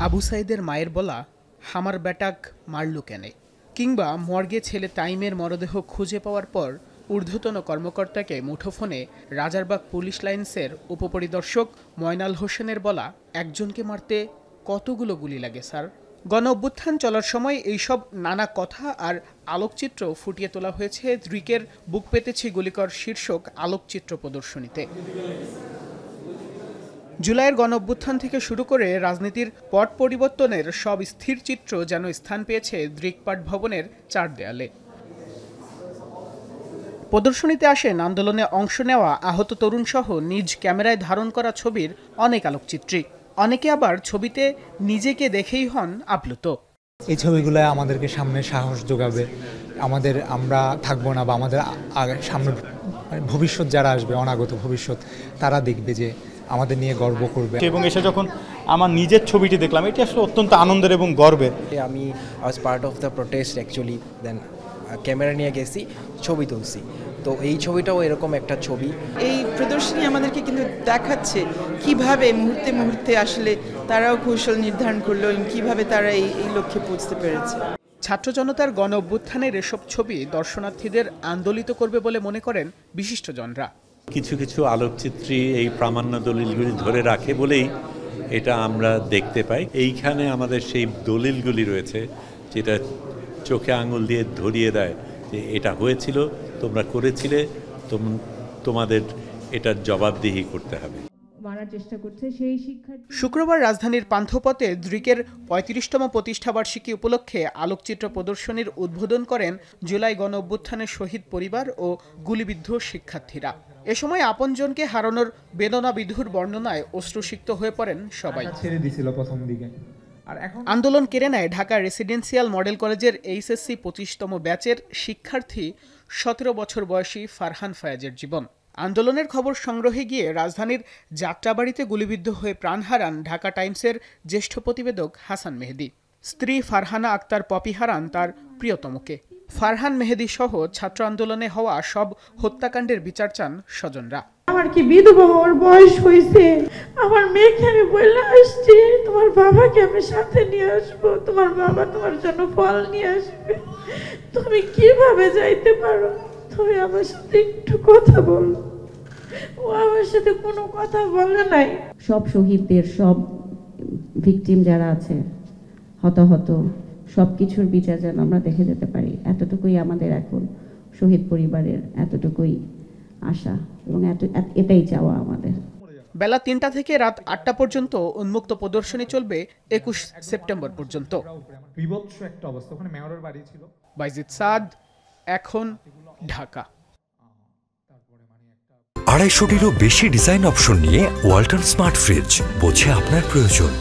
আবু সাইদের মায়ের বলা হামার বেটাক মারলু কেনে, কিংবা মর্গে ছেলে তাইমের মরদেহ খুঁজে পাওয়ার পর ঊর্ধ্বতন কর্মকর্তাকে মুঠোফোনে রাজারবাগ পুলিশ লাইন্সের উপপরিদর্শক ময়নাল হোসেনের বলা একজনকে মারতে কতগুলো গুলি লাগে স্যার। গণ অভ্যুত্থান চলার সময় এইসব নানা কথা আর আলোকচিত্র ফুটিয়ে তোলা হয়েছে দ্রিকের বুক পেতেছি গুলিকর শীর্ষক আলোকচিত্র প্রদর্শনীতে। জুলাইয়ের গণ অভ্যুত্থান থেকে শুরু করে রাজনীতির পট পরিবর্তনের সব স্থির চিত্র যেন স্থান পেয়েছে দৃক পাঠ ভবনের চার দেয়ালে। প্রদর্শনীতে আসেন আন্দোলনে অংশ নেওয়া আহত তরুণ সহ নিজ ক্যামেরায় ধারণ করা ছবির অনেক আলোকচিত্রী। অনেকে আবার ছবিতে নিজেকে দেখেই হন আপ্লুত। এই ছবিগুলো আমাদেরকে সামনে সাহস যোগাবে, আমরা থাকবো না বা আমাদের সামনে ভবিষ্যৎ যারা আসবে, অনাগত ভবিষ্যৎ, তারা দেখবে যে আমাদের নিয়ে গর্ব করবে। এবং এসে যখন আমার নিজের ছবিটি দেখলাম, এটি আসলে অত্যন্ত আনন্দের এবং গর্বের। আমি was part of the protest actually, then camera নিয়ে গেছি, ছবি তুলছি। তো এই ছবিটাও এরকম একটা ছবি। এই প্রদর্শনী আমাদেরকে কিন্তু দেখাচ্ছে কিভাবে মুহূর্তে মুহূর্তে আসলে তারাও কৌশল নির্ধারণ করলো এবং কিভাবে তারা এই লক্ষ্যে পৌঁছতে পেরেছে। ছাত্র জনতার গণ অভ্যুত্থানের এসব ছবি দর্শনার্থীদের আন্দোলিত করবে বলে মনে করেন বিশিষ্টজনরা। কিছু কিছু আলোকচিত্রী এই প্রামাণ্য দলিলগুলি ধরে রাখে বলেই এটা আমরা দেখতে পাই। এইখানে আমাদের সেই দলিলগুলি রয়েছে যেটা চোখে আঙুল দিয়ে ধরিয়ে দেয় যে এটা হয়েছিল, তোমরা করেছিলে, তোমাদের এটার জবাবদিহি করতে হবে। শুক্রবার রাজধানীর পান্থপথে দৃকের ৩৫তম প্রতিষ্ঠাবার্ষিকী উপলক্ষে আলোকচিত্র প্রদর্শনীর উদ্বোধন করেন জুলাই গণ অভ্যুত্থানের শহীদ পরিবার ও গুলিবিদ্ধ শিক্ষার্থীরা। এ সময় আপনজনকে হারানোর বেদনা বিধুর বর্ণনায় অশ্রুসিক্ত হয়ে পড়েন সবাই। আন্দোলন কেড়ে নেয় ঢাকা রেসিডেন্সিয়াল মডেল কলেজের এইচএসসি ২৫তম ব্যাচের শিক্ষার্থী ১৭ বছর বয়সী ফারহান ফায়াজের জীবন। আন্দোলনের খবর সংগ্রহে গিয়ে রাজধানীর যাত্রাবাড়িতে গুলিবিদ্ধ হয়ে প্রাণ হারান ঢাকা টাইমসের জ্যেষ্ঠ প্রতিবেদক হাসান মেহেদী। স্ত্রী ফারহানা আক্তার পপি হারান তার প্রিয়তমকে। ফারহান মেহেদী সহ ছাত্র আন্দোলনে হওয়া সব হত্যাকাণ্ডের বিচার চান স্বজনরা। আমার কি বিধবা হওয়ার বয়স হয়েছে? আমার মেয়েকে আমি বলে আসছি, তোমার বাবাকে আমি সাথে নিয়ে আসবো, তোমার বাবা তোমার জন্য ফল নিয়ে আসবে। তুমি কিভাবে যাইতে পারো? তুমি আমার সাথে একটু কথা বলো। ও আমার সাথে কোনো কথা বলে নাই। সব শহীদদের, সব ভিকটিম যারা আছে, হতাহত, সব কিছুর বিচার যেন আমরা দেখে যেতে পারি, এতটুকুই আমাদের এখন শহীদ পরিবারের এতটুকুই আশা এবং এটাই চাওয়া আমাদের। বেলা ৩টা থেকে রাত ৮টা পর্যন্ত উন্মুক্ত প্রদর্শনী চলবে ২১ সেপ্টেম্বর পর্যন্ত। বাইজিদ সাদ, এখন, ঢাকা। ২৫০টিরও বেশি ডিজাইন অপশন নিয়ে ওয়ালটন স্মার্ট ফ্রিজ, বোঝে আপনার প্রয়োজন।